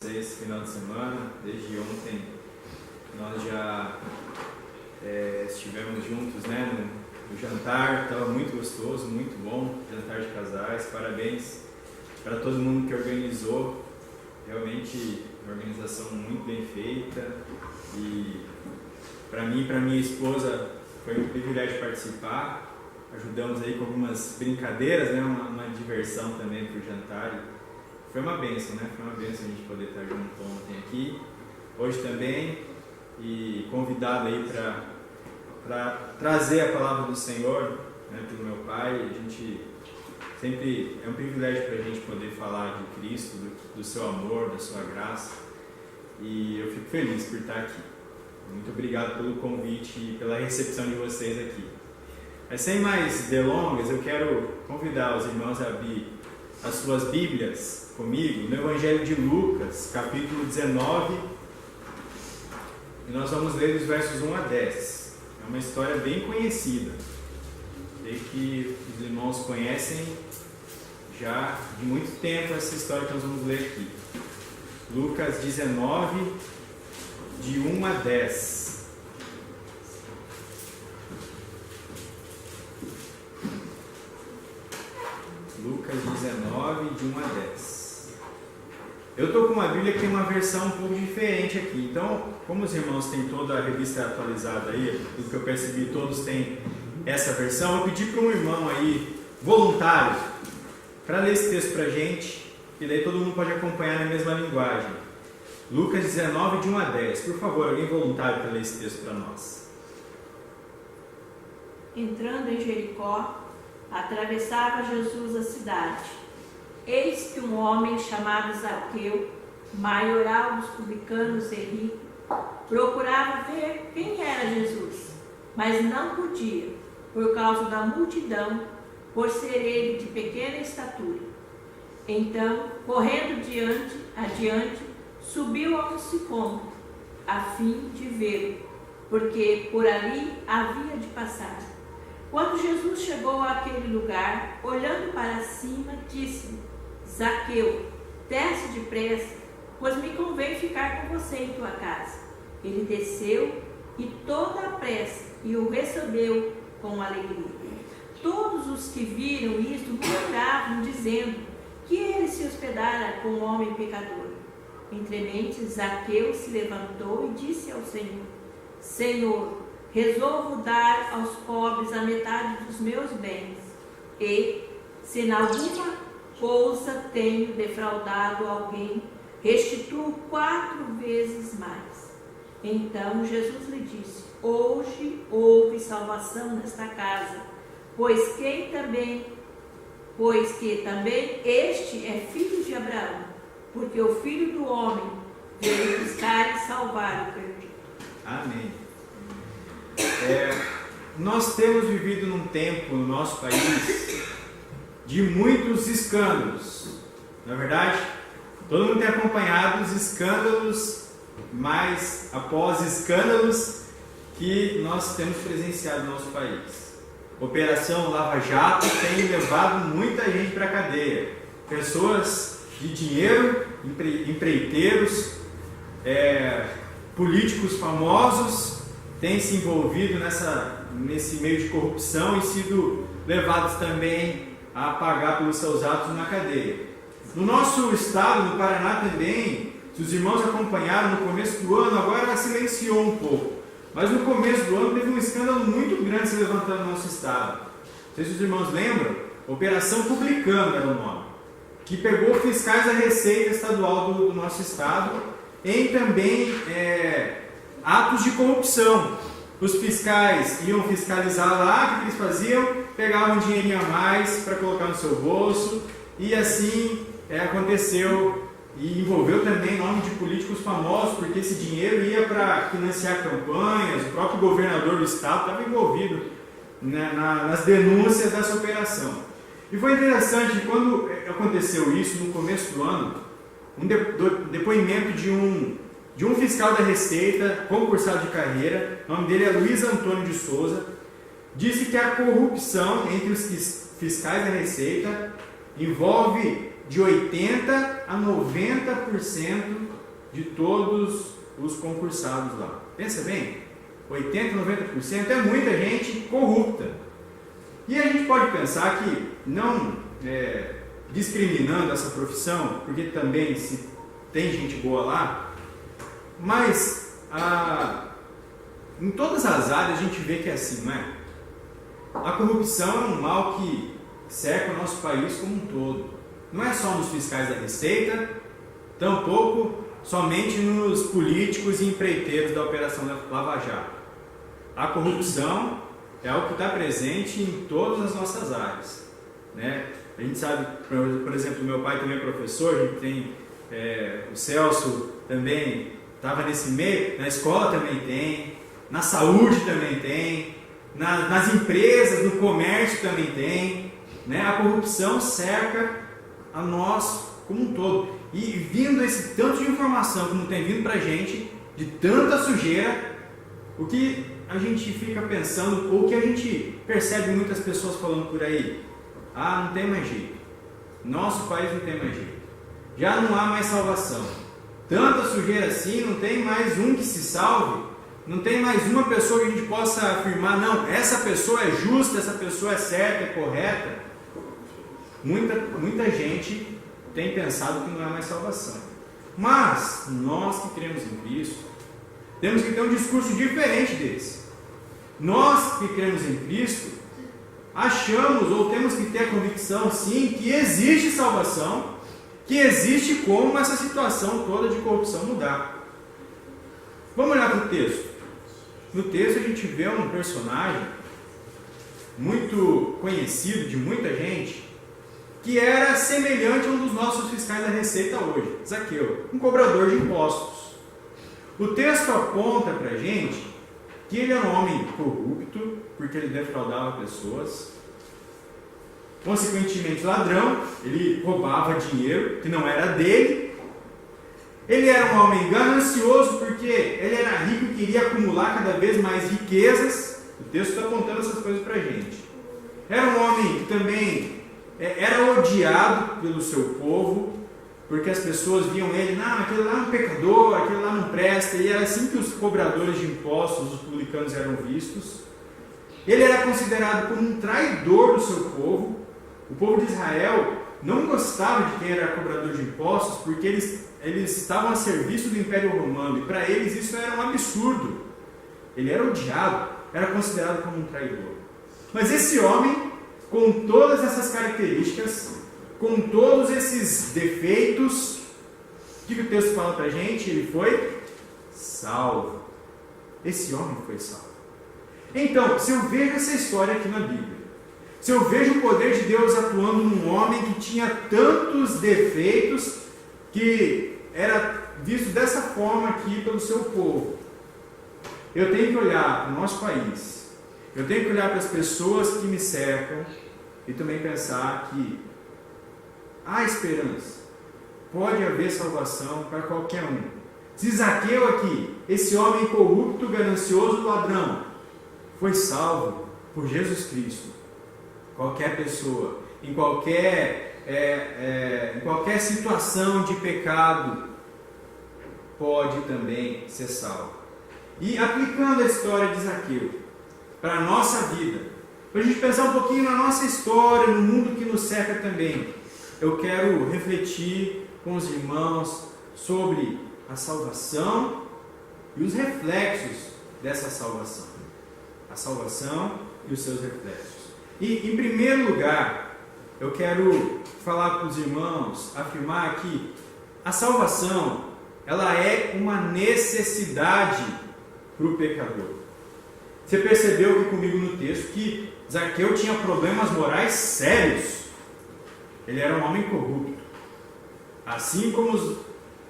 Esse final de semana, desde ontem, nós já estivemos juntos, né, no jantar. Estava muito gostoso, muito bom, jantar de casais. Parabéns para todo mundo que organizou, realmente uma organização muito bem feita. E para mim e para minha esposa foi um privilégio participar. Ajudamos aí com algumas brincadeiras, né, uma diversão também para o jantar. Foi uma bênção, né? Foi uma bênção a gente poder estar junto ontem aqui, hoje também, e convidado aí para trazer a palavra do Senhor, né, pelo meu pai. A gente sempre é um privilégio para a gente poder falar de Cristo, do seu amor, da sua graça, e eu fico feliz por estar aqui. Muito obrigado pelo convite e pela recepção de vocês aqui. Mas sem mais delongas, eu quero convidar os irmãos a abrir as suas Bíblias comigo no Evangelho de Lucas, capítulo 19, e nós vamos ler dos versos 1 a 10. É uma história bem conhecida, sei que os irmãos conhecem já de muito tempo essa história que nós vamos ler aqui. Lucas 19, de 1 a 10. Lucas 19, de 1 a 10. Eu estou com uma Bíblia que tem uma versão um pouco diferente aqui. Então, como os irmãos têm toda a revista atualizada aí, tudo que eu percebi, todos têm essa versão, eu pedi para um irmão aí, voluntário, para ler esse texto para a gente, e daí todo mundo pode acompanhar na mesma linguagem. Lucas 19, de 1 a 10. Por favor, alguém voluntário para ler esse texto para nós. Entrando em Jericó, atravessava Jesus a cidade. Eis que um homem chamado Zaqueu, maioral dos publicanos e rico, procurava ver quem era Jesus, mas não podia, por causa da multidão, por ser ele de pequena estatura. Então, correndo adiante, subiu a um sicômoro, a fim de vê-lo, porque por ali havia de passar. Quando Jesus chegou àquele lugar, olhando para cima, disse-lhe: Zaqueu, desce depressa, pois me convém ficar com você em tua casa. Ele desceu e toda a pressa e o recebeu com alegria. Todos os que viram isto murmuravam, dizendo que ele se hospedara com um homem pecador. Entremente, Zaqueu se levantou e disse ao Senhor: Senhor, resolvo dar aos pobres a metade dos meus bens, e, se em alguma coisa tenho defraudado alguém, restituo 4 vezes mais. Então Jesus lhe disse: Hoje houve salvação nesta casa, pois que também este é filho de Abraão, porque o Filho do Homem veio buscar e salvar o perdido. Amém. Nós temos vivido num tempo no nosso país de muitos escândalos. Na verdade, todo mundo tem acompanhado os escândalos, mas após escândalos que nós temos presenciado no nosso país. Operação Lava Jato tem levado muita gente para a cadeia. Pessoas de dinheiro, empreiteiros, políticos famosos têm se envolvido nesse meio de corrupção e sido levados também a pagar pelos seus atos na cadeia. No nosso estado, no Paraná também, se os irmãos acompanharam no começo do ano, agora silenciou um pouco, mas no começo do ano teve um escândalo muito grande se levantando no nosso estado. Não sei se os irmãos lembram, Operação Publicano era o nome, que pegou fiscais da Receita Estadual do nosso estado em também atos de corrupção. Os fiscais iam fiscalizar lá, o que eles faziam? Pegavam um dinheirinho a mais para colocar no seu bolso, e assim aconteceu, e envolveu também nome de políticos famosos, porque esse dinheiro ia para financiar campanhas. O próprio governador do estado estava envolvido nas denúncias dessa operação. E foi interessante, quando aconteceu isso no começo do ano, um depoimento de um fiscal da Receita, concursado de carreira, o nome dele é Luiz Antônio de Souza, disse que a corrupção entre os fiscais da Receita envolve de 80% a 90% de todos os concursados lá. Pensa bem, 80%, 90% é muita gente corrupta. E a gente pode pensar que, não discriminando essa profissão, porque também se tem gente boa lá, mas em todas as áreas a gente vê que é assim, não é? A corrupção é um mal que cerca o nosso país como um todo. Não é só nos fiscais da Receita, tampouco somente nos políticos e empreiteiros da Operação Lava Jato. A corrupção é algo que está presente em todas as nossas áreas, né? A gente sabe, por exemplo, meu pai também é professor, a gente tem o Celso também estava nesse meio, na escola também tem, na saúde também tem, nas empresas, no comércio também tem, né? A corrupção cerca a nós como um todo. E vindo esse tanto de informação como tem vindo para a gente, de tanta sujeira, o que a gente fica pensando, ou que a gente percebe muitas pessoas falando por aí, não tem mais jeito, nosso país não tem mais jeito, já não há mais salvação, tanta sujeira assim, não tem mais um que se salve, não tem mais uma pessoa que a gente possa afirmar, não, essa pessoa é justa, essa pessoa é certa, é correta. Muita gente tem pensado que não há mais salvação. Mas nós que cremos em Cristo, temos que ter um discurso diferente desse. Nós que cremos em Cristo, achamos ou temos que ter a convicção, sim, que existe salvação, que existe como essa situação toda de corrupção mudar. Vamos olhar para o texto. No texto a gente vê um personagem muito conhecido de muita gente, que era semelhante a um dos nossos fiscais da Receita hoje, Zaqueu, um cobrador de impostos. O texto aponta para a gente que ele era um homem corrupto, porque ele defraudava pessoas, consequentemente ladrão, ele roubava dinheiro que não era dele. Ele era um homem ganancioso, porque ele era rico e queria acumular cada vez mais riquezas. O texto está apontando essas coisas para a gente. Era um homem que também era odiado pelo seu povo, porque as pessoas viam ele, aquele lá é um pecador, aquele lá não presta, e era assim que os cobradores de impostos, os publicanos, eram vistos. Ele era considerado como um traidor do seu povo. O povo de Israel não gostava de quem era cobrador de impostos, porque eles estavam a serviço do Império Romano, e para eles isso era um absurdo. Ele era odiado, era considerado como um traidor. Mas esse homem, com todas essas características, com todos esses defeitos, o que o texto fala para a gente? Ele foi salvo. Esse homem foi salvo. Então, se eu vejo essa história aqui na Bíblia, se eu vejo o poder de Deus atuando num homem que tinha tantos defeitos, que era visto dessa forma aqui pelo seu povo, eu tenho que olhar para o nosso país, eu tenho que olhar para as pessoas que me cercam e também pensar que há esperança, pode haver salvação para qualquer um. Se Zaqueu aqui, esse homem corrupto, ganancioso, ladrão, foi salvo por Jesus Cristo, qualquer pessoa, em qualquer situação de pecado, pode também ser salvo. E aplicando a história de Zaqueu para a nossa vida, para a gente pensar um pouquinho na nossa história, no mundo que nos cerca também, eu quero refletir com os irmãos sobre a salvação e os reflexos dessa salvação. A salvação e os seus reflexos. E, em primeiro lugar, eu quero falar com os irmãos, afirmar que a salvação, ela é uma necessidade para o pecador. Você percebeu aqui comigo no texto que Zaqueu tinha problemas morais sérios. Ele era um homem corrupto. Assim como os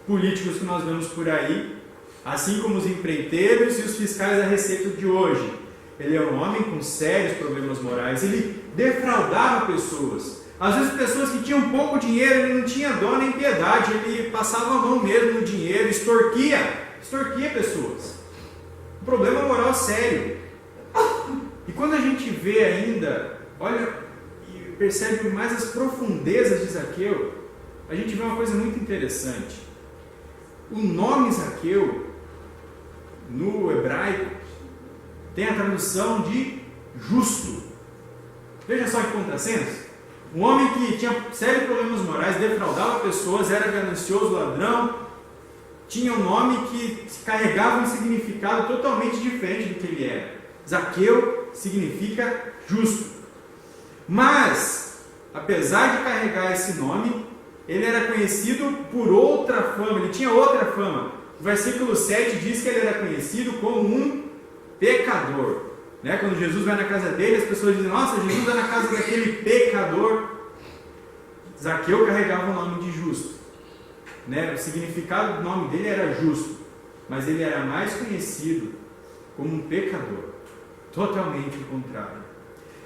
políticos que nós vemos por aí, assim como os empreiteiros e os fiscais da Receita de hoje. Ele era um homem com sérios problemas morais. Ele defraudava pessoas. Às vezes pessoas que tinham pouco dinheiro, ele não tinha dó nem piedade. Ele passava a mão mesmo no dinheiro, extorquia pessoas. Um problema moral sério. E quando a gente vê ainda, olha e percebe mais as profundezas de Zaqueu, a gente vê uma coisa muito interessante. O nome Zaqueu, no hebraico, tem a tradução de justo. Veja só que contrassenso. Um homem que tinha sérios problemas morais, defraudava pessoas, era ganancioso, ladrão, tinha um nome que carregava um significado totalmente diferente do que ele era. Zaqueu significa justo. Mas, apesar de carregar esse nome, ele era conhecido por outra fama, ele tinha outra fama. O versículo 7 diz que ele era conhecido como um pecador. Quando Jesus vai na casa dele, as pessoas dizem: nossa, Jesus vai na casa daquele pecador. Zaqueu carregava o nome de justo. O significado do nome dele era justo, mas ele era mais conhecido como um pecador, totalmente o contrário.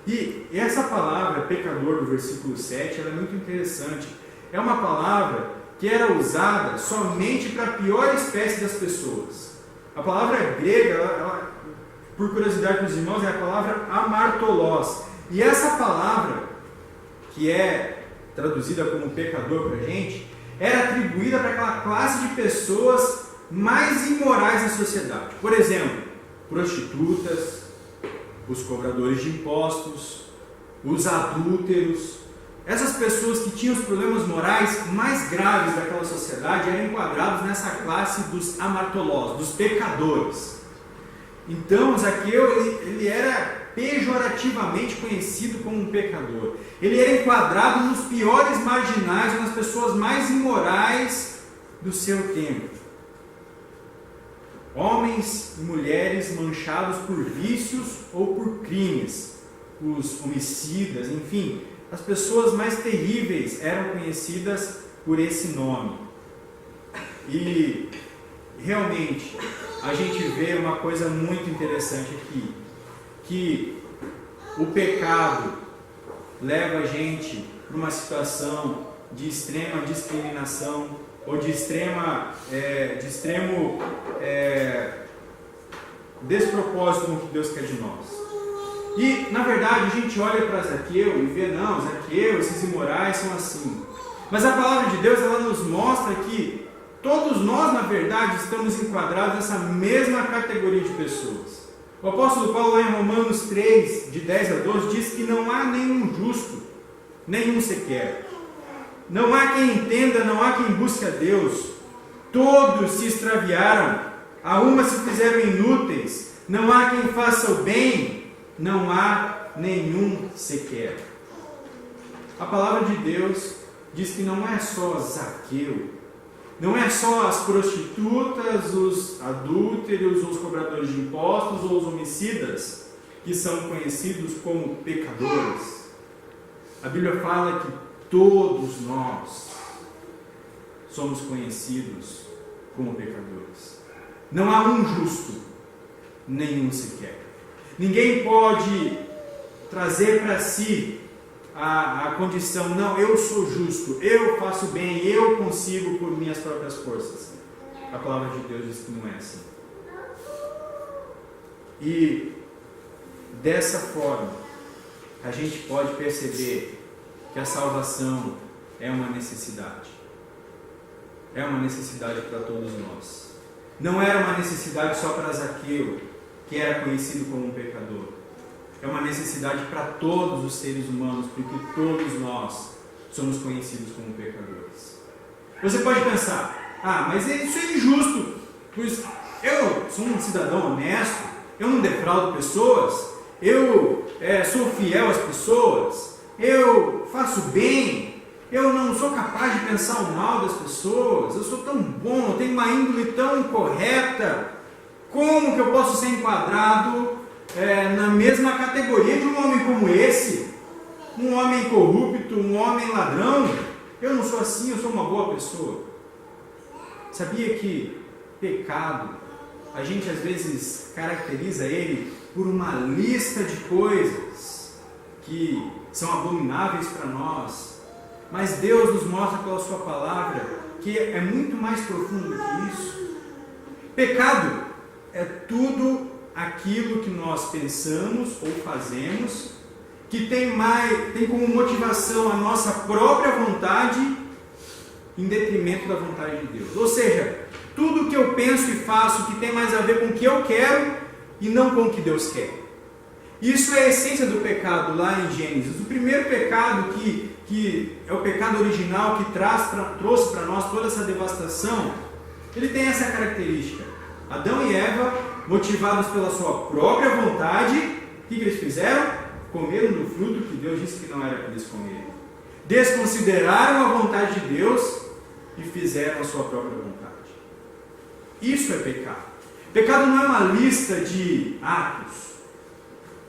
E essa palavra pecador do versículo 7, ela é muito interessante. É uma palavra que era usada somente para a pior espécie das pessoas. A palavra grega, por curiosidade para os irmãos, é a palavra amartolós. E essa palavra, que é traduzida como pecador para a gente, era atribuída para aquela classe de pessoas mais imorais da sociedade. Por exemplo, prostitutas, os cobradores de impostos, os adúlteros. Essas pessoas que tinham os problemas morais mais graves daquela sociedade eram enquadrados nessa classe dos amartolós, dos pecadores. Então, Zaqueu, ele era pejorativamente conhecido como um pecador. Ele era enquadrado nos piores marginais, nas pessoas mais imorais do seu tempo. Homens e mulheres manchados por vícios ou por crimes, os homicidas, enfim, as pessoas mais terríveis eram conhecidas por esse nome. E realmente a gente vê uma coisa muito interessante aqui, que o pecado leva a gente para uma situação de extrema discriminação ou de extremo despropósito com o que Deus quer de nós. E, na verdade, a gente olha para Zaqueu e vê: não, Zaqueu, esses imorais são assim. Mas a palavra de Deus, ela nos mostra que todos nós, na verdade, estamos enquadrados nessa mesma categoria de pessoas. O apóstolo Paulo, lá em Romanos 3, de 10 a 12, diz que não há nenhum justo, nenhum sequer. Não há quem entenda, não há quem busque a Deus. Todos se extraviaram, a uma se fizeram inúteis. Não há quem faça o bem, não há nenhum sequer. A palavra de Deus diz que não é só Zaqueu, não é só as prostitutas, os adúlteros, os cobradores de impostos ou os homicidas que são conhecidos como pecadores. A Bíblia fala que todos nós somos conhecidos como pecadores. Não há um justo, nenhum sequer. Ninguém pode trazer para si a condição: não, eu sou justo, eu faço bem, eu consigo por minhas próprias forças. A palavra de Deus diz que não é assim. E dessa forma, a gente pode perceber que a salvação é uma necessidade. É uma necessidade para todos nós. Não era uma necessidade só para Zaqueu, que era conhecido como um pecador. É uma necessidade para todos os seres humanos, porque todos nós somos conhecidos como pecadores. Você pode pensar: mas isso é injusto, pois eu sou um cidadão honesto, eu não defraudo pessoas, eu sou fiel às pessoas, eu faço bem, eu não sou capaz de pensar o mal das pessoas, eu sou tão bom, eu tenho uma índole tão correta. Como que eu posso ser enquadrado na mesma categoria de um homem como esse? Um homem corrupto, um homem ladrão? Eu não sou assim, eu sou uma boa pessoa. Sabia que pecado, a gente às vezes caracteriza ele por uma lista de coisas que são abomináveis para nós, mas Deus nos mostra pela sua palavra que é muito mais profundo do que isso. Pecado é tudo aquilo que nós pensamos ou fazemos que tem como motivação a nossa própria vontade em detrimento da vontade de Deus. Ou seja, tudo que eu penso e faço que tem mais a ver com o que eu quero e não com o que Deus quer. Isso é a essência do pecado lá em Gênesis. O primeiro pecado que é o pecado original que trouxe para nós toda essa devastação, ele tem essa característica. Adão e Eva, motivados pela sua própria vontade, o que eles fizeram? Comeram do fruto que Deus disse que não era para eles comerem. Desconsideraram a vontade de Deus e fizeram a sua própria vontade. Isso é pecado. Pecado não é uma lista de atos.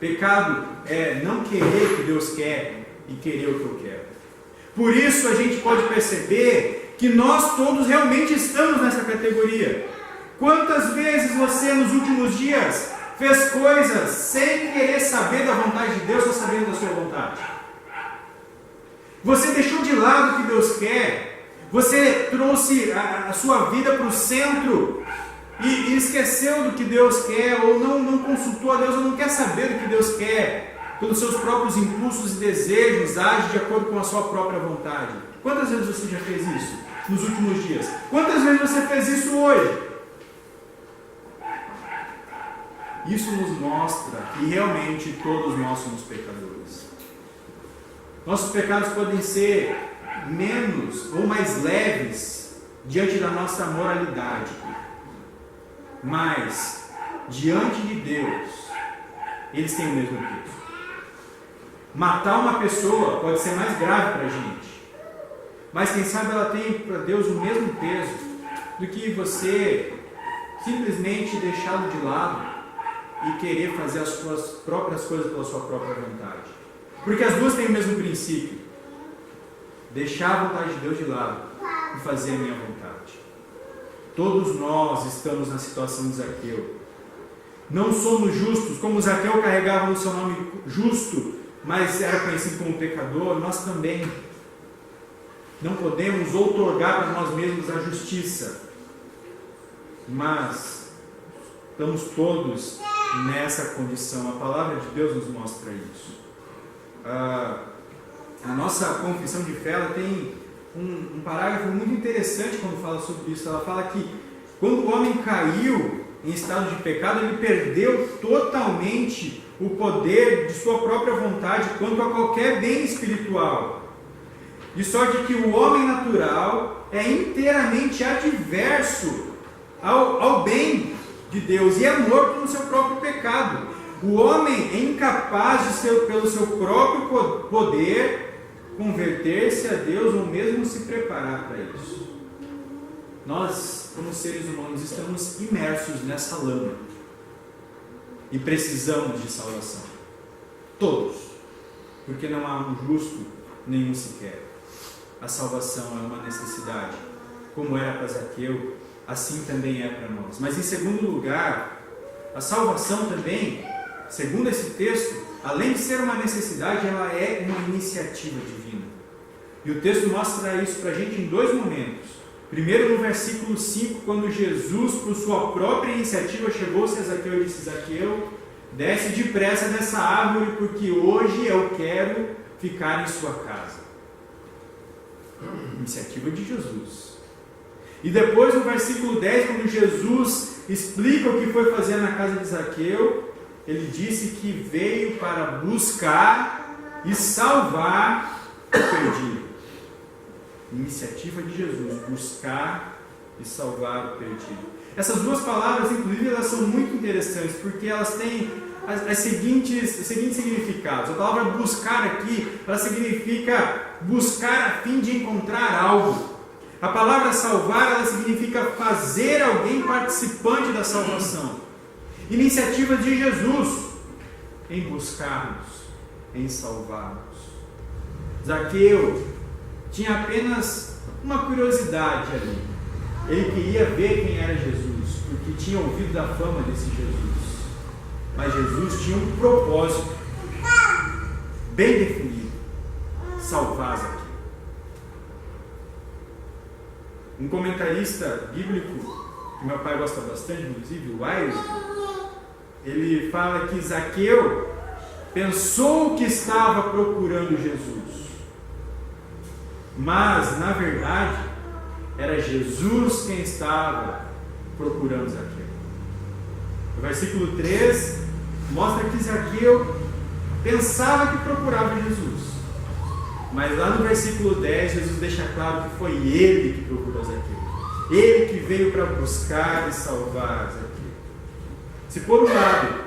Pecado é não querer o que Deus quer e querer o que eu quero. Por isso a gente pode perceber que nós todos realmente estamos nessa categoria. Quantas vezes você nos últimos dias fez coisas sem querer saber da vontade de Deus ou sabendo da sua vontade? Você deixou de lado o que Deus quer, você trouxe a sua vida para o centro e esqueceu do que Deus quer, ou não consultou a Deus, ou não quer saber do que Deus quer, pelos seus próprios impulsos e desejos, age de acordo com a sua própria vontade. Quantas vezes você já fez isso nos últimos dias? Quantas vezes você fez isso hoje? Isso nos mostra que realmente todos nós somos pecadores. Nossos pecados podem ser menos ou mais leves diante da nossa moralidade, mas diante de Deus eles têm o mesmo peso. Matar uma pessoa pode ser mais grave para a gente, mas quem sabe ela tem para Deus o mesmo peso do que você simplesmente deixá-lo de lado e querer fazer as suas próprias coisas pela sua própria vontade. Porque as duas têm o mesmo princípio: deixar a vontade de Deus de lado e fazer a minha vontade. Todos nós estamos na situação de Zaqueu. Não somos justos, como Zaqueu carregava no seu nome justo, mas era conhecido como pecador. Nós também não podemos outorgar para nós mesmos a justiça, mas estamos todos nessa condição. A palavra de Deus nos mostra isso. A nossa confissão de fé, ela tem um parágrafo muito interessante quando fala sobre isso. Ela fala que quando o homem caiu em estado de pecado, ele perdeu totalmente o poder de sua própria vontade quanto a qualquer bem espiritual. De sorte que o homem natural é inteiramente adverso ao bem de Deus e é morto no seu próprio pecado. O homem é incapaz de, pelo seu próprio poder, converter-se a Deus ou mesmo se preparar para isso. Nós, como seres humanos, estamos imersos nessa lama e precisamos de salvação. Todos. Porque não há um justo nenhum sequer. A salvação é uma necessidade. Como era para Zaqueu, assim também é para nós. Mas em segundo lugar, a salvação também, segundo esse texto, além de ser uma necessidade, ela é uma iniciativa divina. E o texto mostra isso para a gente em dois momentos. Primeiro no versículo 5, quando Jesus, por sua própria iniciativa, chegou-se a Zaqueu e disse: Zaqueu, desce depressa dessa árvore, porque hoje eu quero ficar em sua casa. Iniciativa de Jesus. E depois no versículo 10, quando Jesus explica o que foi fazer na casa de Zaqueu, ele disse que veio para buscar e salvar o perdido. Iniciativa de Jesus, buscar e salvar o perdido. Essas duas palavras, inclusive, elas são muito interessantes, porque elas têm os seguintes significados. A palavra buscar aqui, ela significa buscar a fim de encontrar algo. A palavra salvar, ela significa fazer alguém participante da salvação. Iniciativa de Jesus em buscarmos, em salvarmos. Zaqueu tinha apenas uma curiosidade ali. Ele queria ver quem era Jesus, porque tinha ouvido da fama desse Jesus. Mas Jesus tinha um propósito bem definido: salvar Zaqueu. Um comentarista bíblico, que meu pai gosta bastante, inclusive, o Wise, ele fala que Zaqueu pensou que estava procurando Jesus, mas, na verdade, era Jesus quem estava procurando Zaqueu. O versículo 3 mostra que Zaqueu pensava que procurava Jesus. Mas lá no versículo 10, Jesus deixa claro que foi ele que procurou Zaqueu. Ele que veio para buscar e salvar Zaqueu. Se por um lado,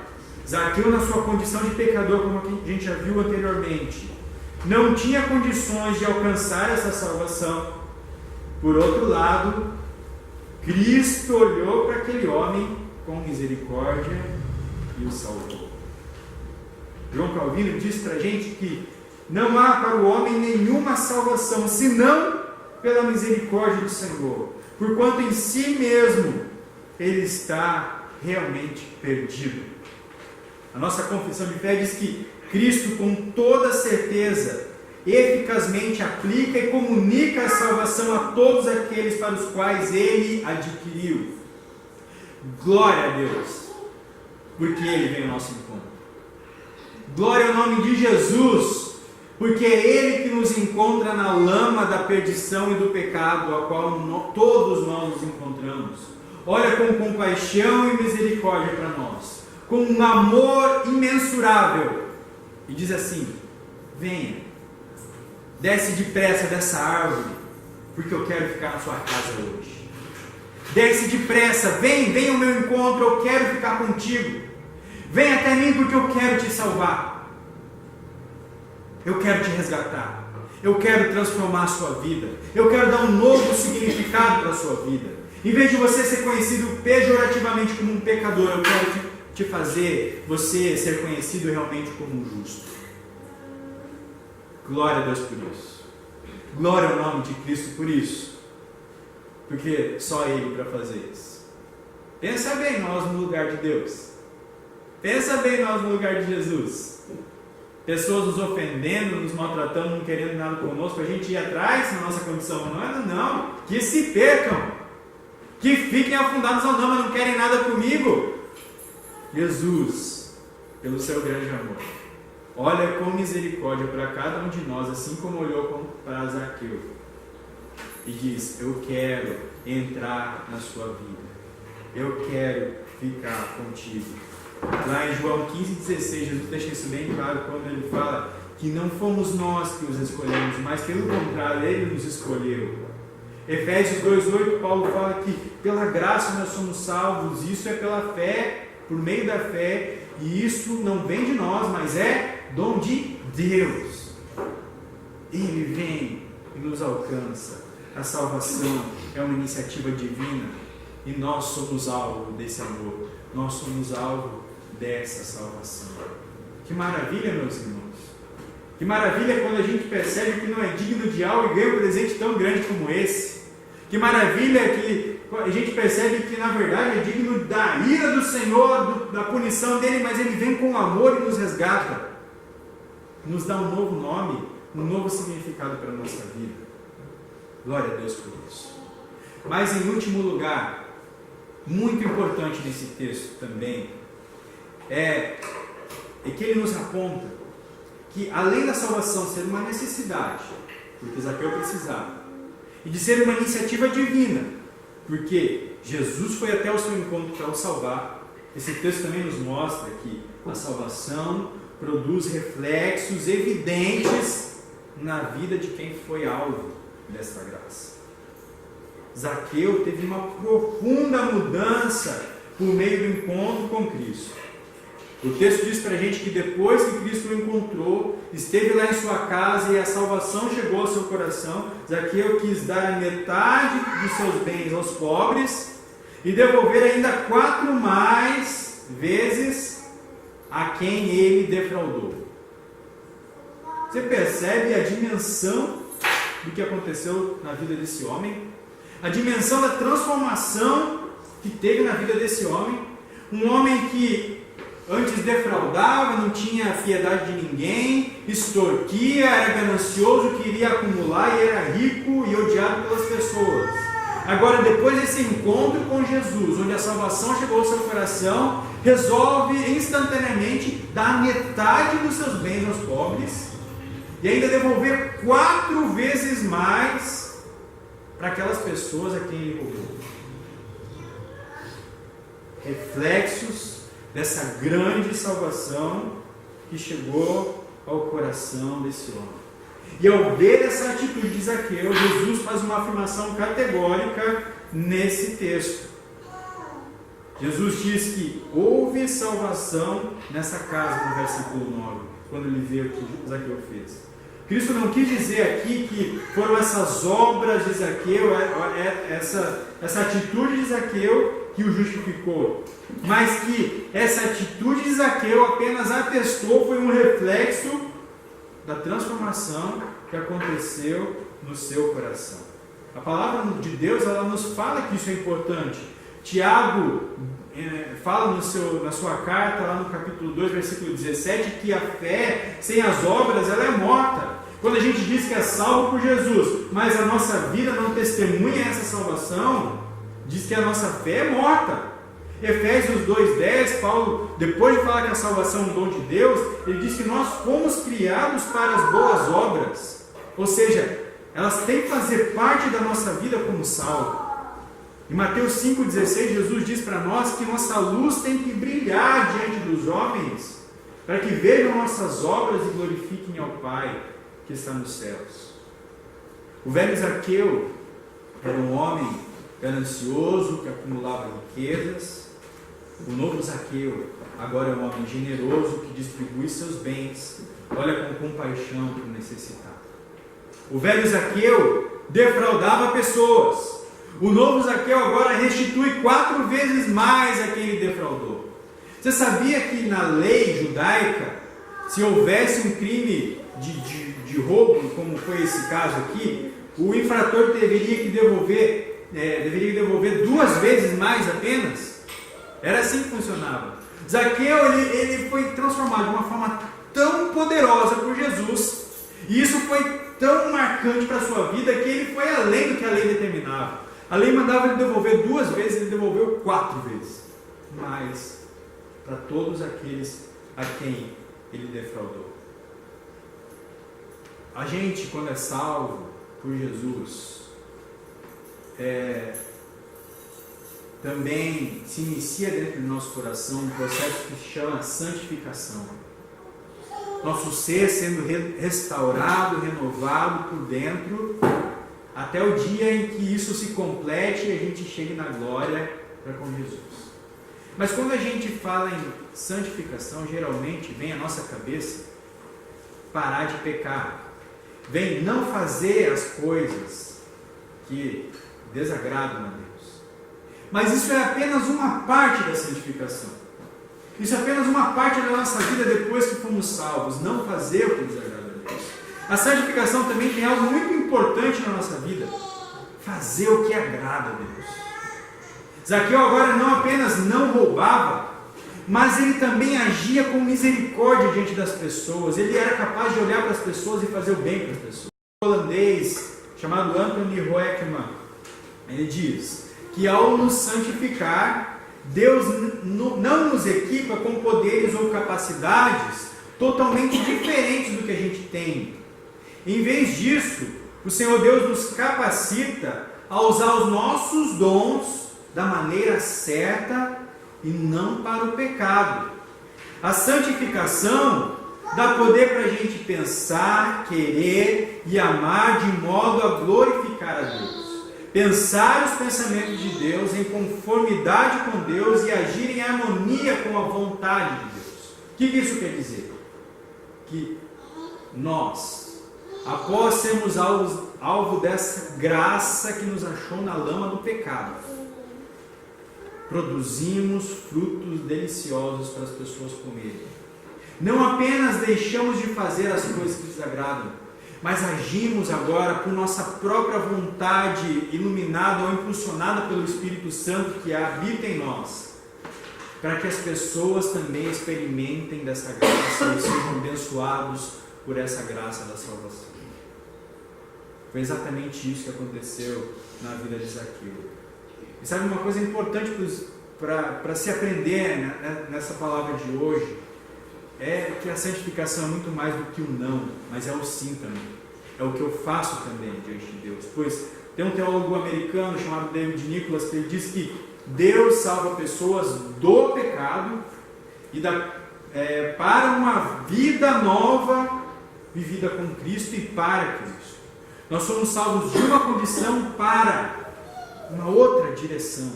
Zaqueu, na sua condição de pecador, como a gente já viu anteriormente, não tinha condições de alcançar essa salvação, por outro lado, Cristo olhou para aquele homem com misericórdia e o salvou. João Calvino diz para a gente que não há para o homem nenhuma salvação, senão pela misericórdia do Senhor, porquanto em si mesmo ele está realmente perdido. A nossa confissão de fé diz que Cristo, com toda certeza, eficazmente aplica e comunica a salvação a todos aqueles para os quais ele adquiriu. Glória a Deus, porque ele vem ao nosso encontro. Glória ao nome de Jesus, porque é ele que nos encontra na lama da perdição e do pecado, a qual todos nós nos encontramos. Olha com compaixão e misericórdia para nós, com um amor imensurável, e diz assim: venha, desce depressa dessa árvore, porque eu quero ficar na sua casa hoje. Desce depressa, vem ao meu encontro, eu quero ficar contigo. Vem até mim porque eu quero te salvar. Eu quero te resgatar. Eu quero transformar a sua vida. Eu quero dar um novo significado para a sua vida. Em vez de você ser conhecido pejorativamente como um pecador, eu quero te fazer você ser conhecido realmente como um justo. Glória a Deus por isso. Glória ao nome de Cristo por isso. Porque só Ele para fazer isso. Pensa bem nós no lugar de Deus. Pensa bem nós no lugar de Jesus. Pessoas nos ofendendo, nos maltratando, não querendo nada conosco, a gente ir atrás na nossa condição humana? Não. Que se percam. Que fiquem afundados ao lama, não querem nada comigo. Jesus, pelo seu grande amor, olha com misericórdia para cada um de nós, assim como olhou para Zaqueu, e diz: eu quero entrar na sua vida, eu quero ficar contigo. Lá em João 15,16, Jesus deixa isso bem claro quando ele fala que não fomos nós que os escolhemos, mas pelo contrário, Ele nos escolheu. Efésios 2,8, Paulo fala que pela graça nós somos salvos, isso é pela fé, por meio da fé, e isso não vem de nós, mas é dom de Deus. Ele vem e nos alcança. A salvação é uma iniciativa divina e nós somos alvo desse amor, nós somos alvo dessa salvação. Que maravilha, meus irmãos! Que maravilha quando a gente percebe que não é digno de algo e ganha um presente tão grande como esse. Que maravilha que a gente percebe que na verdade é digno da ira do Senhor, da punição dele, mas ele vem com amor e nos resgata. Nos dá um novo nome, um novo significado para a nossa vida. Glória a Deus por isso. Mas em último lugar, muito importante nesse texto também, é que ele nos aponta que além da salvação ser uma necessidade, porque Zaqueu precisava, e de ser uma iniciativa divina, porque Jesus foi até o seu encontro para o salvar, esse texto também nos mostra que a salvação produz reflexos evidentes na vida de quem foi alvo desta graça. Zaqueu teve uma profunda mudança por meio do encontro com Cristo. O texto diz para a gente que depois que Cristo o encontrou, esteve lá em sua casa e a salvação chegou ao seu coração, Zaqueu quis dar a metade dos seus bens aos pobres e devolver ainda 4 mais vezes a quem ele defraudou. Você percebe a dimensão do que aconteceu na vida desse homem? A dimensão da transformação que teve na vida desse homem? Um homem que antes defraudava, não tinha piedade de ninguém, extorquia, era ganancioso, queria acumular e era rico e odiado pelas pessoas. Agora, depois desse encontro com Jesus, onde a salvação chegou ao seu coração, resolve instantaneamente dar metade dos seus bens aos pobres e ainda devolver 4 vezes mais para aquelas pessoas a quem ele roubou. Reflexos dessa grande salvação que chegou ao coração desse homem. E ao ver essa atitude de Zaqueu, Jesus faz uma afirmação categórica nesse texto. Jesus diz que houve salvação nessa casa, no versículo 9, quando ele vê o que Zaqueu fez. Cristo não quis dizer aqui que foram essas obras de Zaqueu, essa atitude de Zaqueu que o justificou, mas que essa atitude de Zaqueu apenas atestou, foi um reflexo da transformação que aconteceu no seu coração. A palavra de Deus, ela nos fala que isso é importante. Tiago fala na sua carta, lá no capítulo 2, versículo 17, que a fé sem as obras, ela é morta. Quando a gente diz que é salvo por Jesus, mas a nossa vida não testemunha essa salvação, diz que a nossa fé é morta. Efésios 2,10, Paulo, depois de falar que a salvação é um dom de Deus, ele diz que nós fomos criados para as boas obras. Ou seja, elas têm que fazer parte da nossa vida como salvo. Em Mateus 5,16, Jesus diz para nós que nossa luz tem que brilhar diante dos homens, para que vejam nossas obras e glorifiquem ao Pai que está nos céus. O velho Zaqueu era um homem ganancioso que acumulava riquezas. O novo Zaqueu agora é um homem generoso que distribui seus bens, olha com compaixão para o necessitado. O velho Zaqueu defraudava pessoas. O novo Zaqueu agora restitui 4 vezes mais a quem ele defraudou. Você sabia que na lei judaica, se houvesse um crime de roubo, como foi esse caso aqui, o infrator deveria devolver 2 vezes mais apenas? Era assim que funcionava. Zaqueu ele foi transformado de uma forma tão poderosa por Jesus, e isso foi tão marcante para a sua vida, que ele foi além do que a lei determinava. A lei mandava ele devolver 2 vezes, ele devolveu 4 vezes mais para todos aqueles a quem ele defraudou. A gente, quando é salvo por Jesus, também se inicia dentro do nosso coração um processo que se chama santificação. Nosso ser sendo restaurado, renovado por dentro, até o dia em que isso se complete e a gente chegue na glória para com Jesus. Mas quando a gente fala em santificação, geralmente vem à nossa cabeça parar de pecar. Vem não fazer as coisas que desagradam a Deus. Mas isso é apenas uma parte da santificação. Isso é apenas uma parte da nossa vida depois que fomos salvos. Não fazer o que desagrada a Deus. A santificação também tem algo muito importante na nossa vida. Fazer o que agrada a Deus. Zaqueu agora não apenas não roubava, mas ele também agia com misericórdia diante das pessoas. Ele era capaz de olhar para as pessoas e fazer o bem para as pessoas. Um holandês chamado Anthony Hoekman, ele diz que ao nos santificar, Deus não nos equipa com poderes ou capacidades totalmente diferentes do que a gente tem. Em vez disso, o Senhor Deus nos capacita a usar os nossos dons da maneira certa e não para o pecado. A santificação dá poder para a gente pensar, querer e amar de modo a glorificar a Deus. Pensar os pensamentos de Deus em conformidade com Deus e agir em harmonia com a vontade de Deus. O que isso quer dizer? Que nós, após sermos alvo dessa graça que nos achou na lama do pecado, produzimos frutos deliciosos para as pessoas comerem. Não apenas deixamos de fazer as coisas que desagradam, mas agimos agora por nossa própria vontade, iluminada ou impulsionada pelo Espírito Santo que habita em nós, para que as pessoas também experimentem dessa graça e sejam abençoados por essa graça da salvação. Foi exatamente isso que aconteceu na vida de Zaqueu. E sabe uma coisa importante para se aprender nessa palavra de hoje? É que a santificação é muito mais do que o não, mas é o sim também. É o que eu faço também diante de Deus. Pois Tem um teólogo americano chamado David Nicholas que ele diz que Deus salva pessoas do pecado e para uma vida nova vivida com Cristo e para Cristo. Nós somos salvos de uma condição para uma outra direção,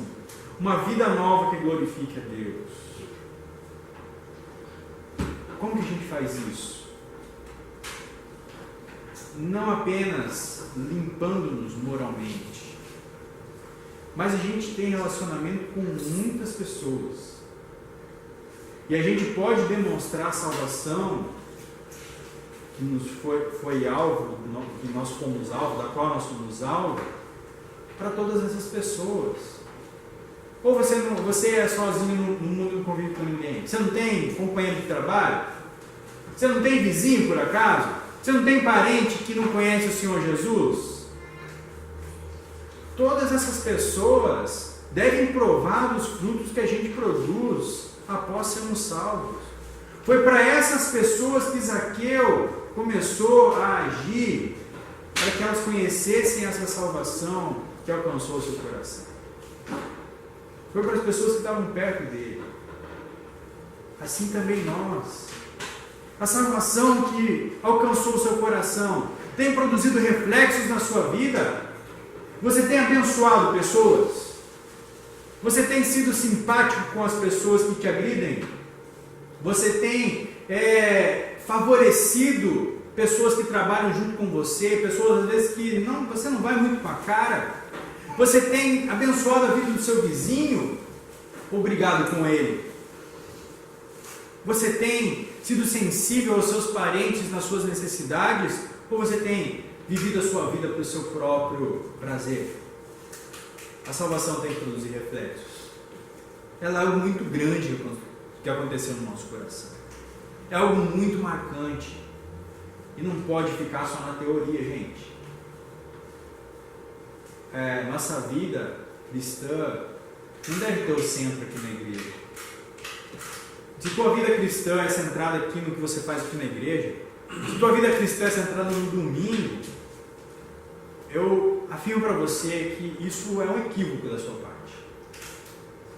uma vida nova que glorifique a Deus. Como que a gente faz isso? Não apenas limpando-nos moralmente, mas a gente tem relacionamento com muitas pessoas. E a gente pode demonstrar a salvação que nos foi alvo, que nós fomos alvo, da qual nós fomos alvo, para todas essas pessoas. Ou você é sozinho no mundo e não convive com ninguém? Você não tem companheiro de trabalho? Você não tem vizinho por acaso? Você não tem parente que não conhece o Senhor Jesus? Todas essas pessoas devem provar dos frutos que a gente produz após sermos salvos. Foi para essas pessoas que Zaqueu começou a agir, para que elas conhecessem essa salvação que alcançou o seu coração. Foi para as pessoas que estavam perto dele. Assim também nós. A salvação que alcançou o seu coração tem produzido reflexos na sua vida? Você tem abençoado pessoas? Você tem sido simpático com as pessoas que te agridem? Você tem favorecido pessoas que trabalham junto com você, pessoas às vezes que você não vai muito com a cara? Você tem abençoado a vida do seu vizinho? Obrigado com ele. Você tem sido sensível aos seus parentes nas suas necessidades? Ou você tem vivido a sua vida para o seu próprio prazer? A salvação tem que produzir reflexos. Ela é algo muito grande que aconteceu no nosso coração. É algo muito marcante. E não pode ficar só na teoria, gente. Nossa vida cristã não deve ter o centro aqui na igreja. Se tua vida cristã é centrada aqui no que você faz aqui na igreja, se tua vida cristã é centrada no domingo, eu afirmo para você que isso é um equívoco da sua parte.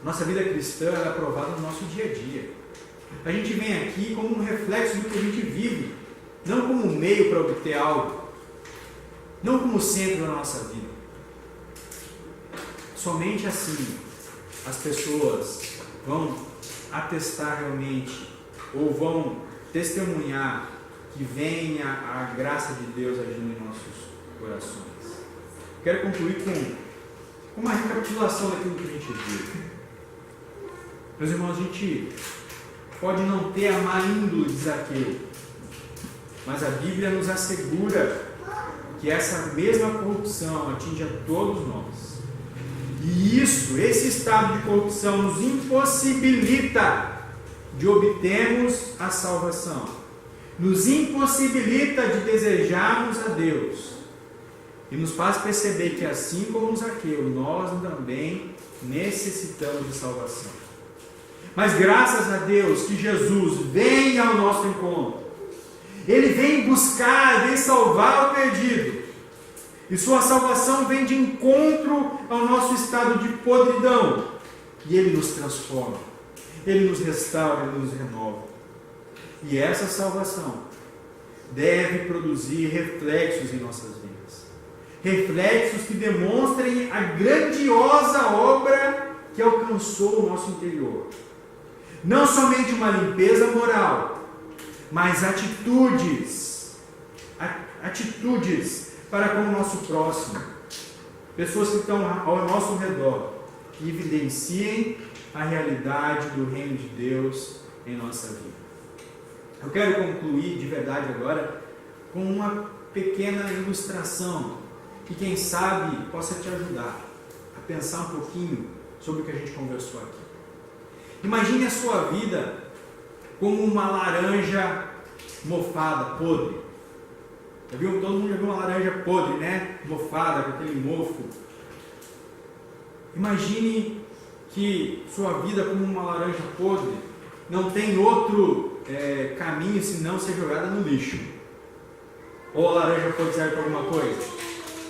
Nossa vida cristã é aprovada no nosso dia a dia. A gente vem aqui como um reflexo do que a gente vive, não como um meio para obter algo, não como centro da nossa vida. Somente assim as pessoas vão atestar realmente, ou vão testemunhar que venha a graça de Deus agindo em nossos corações. Quero concluir com uma recapitulação daquilo que a gente viu. Meus irmãos, a gente pode não ter a má índole de Zaqueu, mas a Bíblia nos assegura que essa mesma corrupção atinge a todos nós. E esse estado de corrupção nos impossibilita de obtermos a salvação. Nos impossibilita de desejarmos a Deus. E nos faz perceber que assim como Zaqueu, nós também necessitamos de salvação. Mas graças a Deus que Jesus vem ao nosso encontro. Ele vem buscar, vem salvar o perdido. E sua salvação vem de encontro ao nosso estado de podridão. E Ele nos transforma. Ele nos restaura, Ele nos renova. E essa salvação deve produzir reflexos em nossas vidas. Reflexos que demonstrem a grandiosa obra que alcançou o nosso interior. Não somente uma limpeza moral, mas atitudes para com o nosso próximo. Pessoas que estão ao nosso redor, que evidenciem a realidade do reino de Deus em nossa vida. Eu quero concluir de verdade agora com uma pequena ilustração que quem sabe possa te ajudar a pensar um pouquinho sobre o que a gente conversou aqui. Imagine a sua vida como uma laranja mofada, podre. Todo mundo já viu uma laranja podre, né? Mofada, com aquele mofo. Imagine que sua vida como uma laranja podre não tem outro caminho senão ser jogada no lixo. Ou a laranja podre serve para alguma coisa?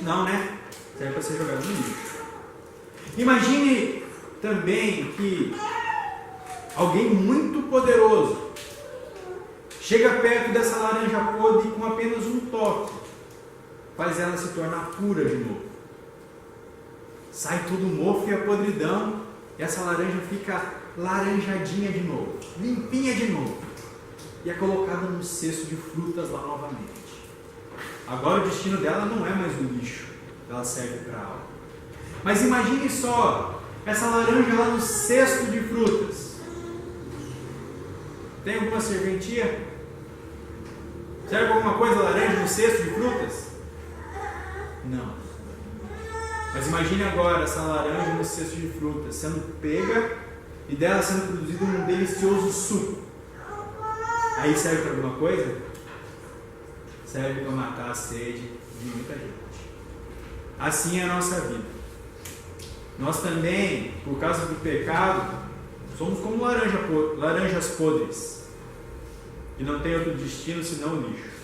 Não, né? serve para ser jogado no lixo. Imagine também que alguém muito poderoso chega perto dessa laranja podre e com apenas um toque faz ela se tornar pura de novo. Sai todo o mofo e a podridão e essa laranja fica laranjadinha de novo, limpinha de novo, e é colocada no cesto de frutas lá novamente. Agora o destino dela não é mais o lixo, ela serve para algo. Mas imagine só essa laranja lá no cesto de frutas. Tem alguma serventia? Serve alguma coisa laranja no cesto de frutas? Não. Mas imagine agora essa laranja no cesto de frutas sendo pega e dela sendo produzido um delicioso suco. Aí serve para alguma coisa? Serve para matar a sede de muita gente. Assim é a nossa vida. Nós também, por causa do pecado, somos como laranjas podres, que não tem outro destino senão o lixo.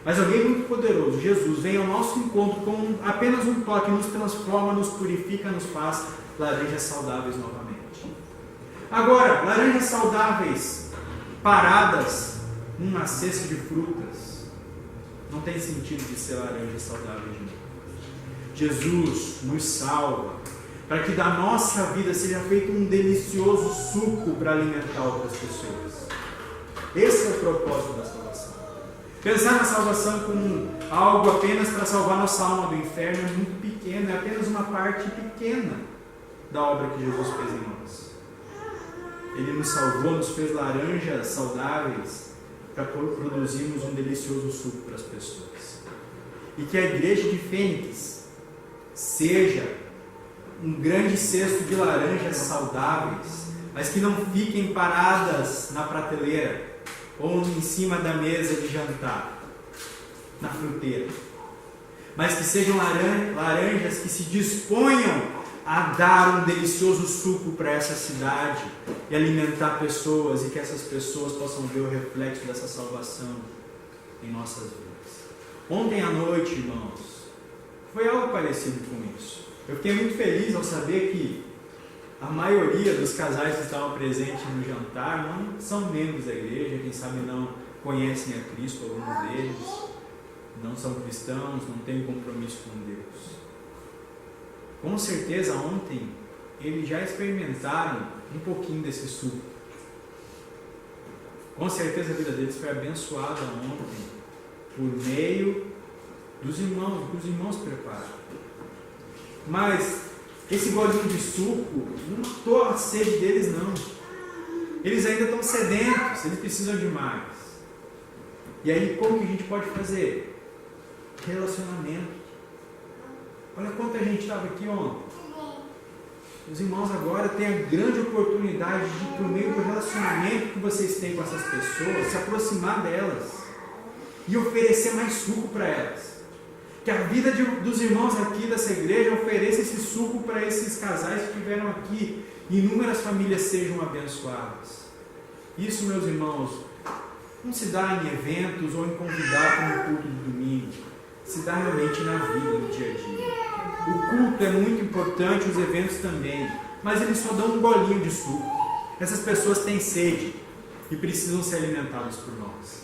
Mas alguém muito poderoso, Jesus, vem ao nosso encontro com apenas um toque, nos transforma, nos purifica, nos faz laranjas saudáveis novamente. Agora, laranjas saudáveis paradas numa cesta de frutas, não tem sentido de ser laranjas saudáveis de novo. Jesus nos salva para que da nossa vida seja feito um delicioso suco para alimentar outras pessoas. Esse é o propósito da salvação. Pensar na salvação como algo apenas para salvar nossa alma do inferno é muito pequeno, é apenas uma parte pequena da obra que Jesus fez em nós. Ele nos salvou, nos fez laranjas saudáveis para produzirmos um delicioso suco para as pessoas. E que a igreja de Fênix seja um grande cesto de laranjas saudáveis, mas que não fiquem paradas na prateleira ou em cima da mesa de jantar, na fruteira, mas que sejam laranjas que se disponham a dar um delicioso suco para essa cidade e alimentar pessoas, e que essas pessoas possam ver o reflexo dessa salvação em nossas vidas. Ontem à noite, irmãos, foi algo parecido com isso. Eu fiquei muito feliz ao saber que a maioria dos casais que estavam presentes no jantar não são membros da igreja, quem sabe não conhecem a Cristo, alguns deles, não são cristãos, não têm compromisso com Deus. Com certeza ontem eles já experimentaram um pouquinho desse suco. Com certeza a vida deles foi abençoada ontem por meio dos irmãos, que os irmãos prepararam. Mas esse golinho de suco não matou a sede deles, não. Eles ainda estão sedentos, eles precisam de mais. E aí, como que a gente pode fazer? Relacionamento. Olha quanta gente estava aqui ontem. Os irmãos agora têm a grande oportunidade de, por meio do relacionamento que vocês têm com essas pessoas, se aproximar delas e oferecer mais suco para elas. Que a vida dos irmãos aqui dessa igreja ofereça esse suco para esses casais que estiveram aqui e inúmeras famílias sejam abençoadas. Isso, meus irmãos, não se dá em eventos ou em convidar para um culto de domingo. Se dá realmente na vida, no dia a dia. O culto é muito importante, os eventos também, mas eles só dão um golinho de suco. Essas pessoas têm sede e precisam ser alimentadas por nós.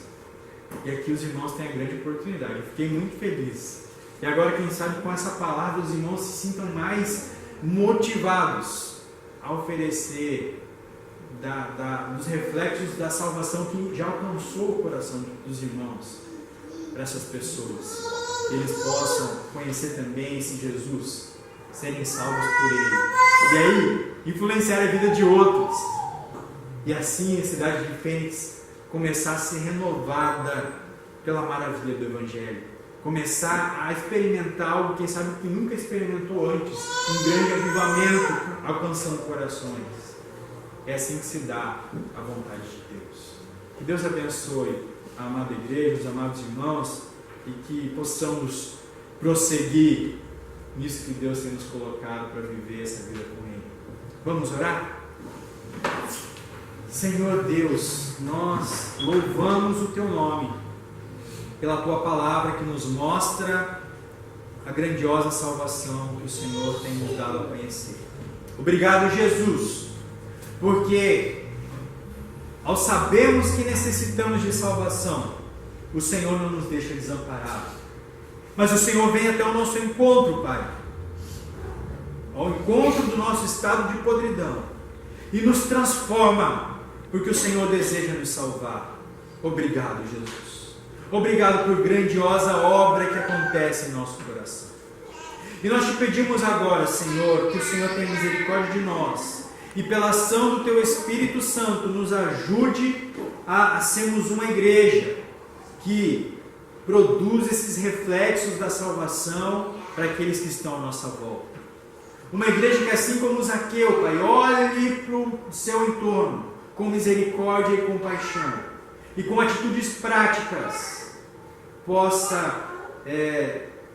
E aqui os irmãos têm a grande oportunidade. Eu fiquei muito feliz. E agora, quem sabe, com essa palavra, os irmãos se sintam mais motivados a oferecer dos reflexos da salvação que já alcançou o coração dos irmãos para essas pessoas. Que eles possam conhecer também esse Jesus, serem salvos por Ele. E aí, influenciar a vida de outros. E assim a cidade de Fênix começar a ser renovada pela maravilha do Evangelho. Começar a experimentar algo, quem sabe, que nunca experimentou antes. Um grande avivamento alcançando corações. É assim que se dá a vontade de Deus. Que Deus abençoe a amada igreja, os amados irmãos, e que possamos prosseguir nisso que Deus tem nos colocado para viver essa vida com Ele. Vamos orar? Senhor Deus, nós louvamos o Teu nome pela Tua palavra que nos mostra a grandiosa salvação que o Senhor tem nos dado a conhecer. Obrigado, Jesus, porque ao sabermos que necessitamos de salvação, o Senhor não nos deixa desamparados, mas o Senhor vem até o nosso encontro, Pai, ao encontro do nosso estado de podridão, e nos transforma, porque o Senhor deseja nos salvar. Obrigado, Jesus. Obrigado por grandiosa obra que acontece em nosso coração. E nós te pedimos agora, Senhor, que o Senhor tenha misericórdia de nós e pela ação do Teu Espírito Santo nos ajude a sermos uma igreja que produz esses reflexos da salvação para aqueles que estão à nossa volta. Uma igreja que, assim como Zaqueu, Pai, olhe para o seu entorno com misericórdia e compaixão e com atitudes práticas possa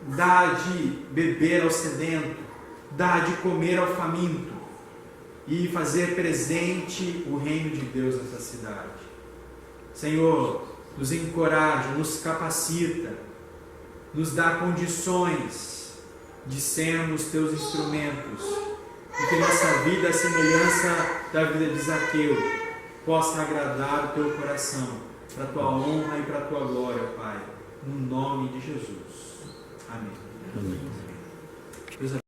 dar de beber ao sedento, dar de comer ao faminto e fazer presente o reino de Deus nessa cidade. Senhor, nos encoraja, nos capacita, nos dá condições de sermos Teus instrumentos e que nossa vida, a semelhança da vida de Zaqueu, possa agradar o Teu coração, para a Tua honra e para a Tua glória, Pai, no nome de Jesus. Amém. Amém.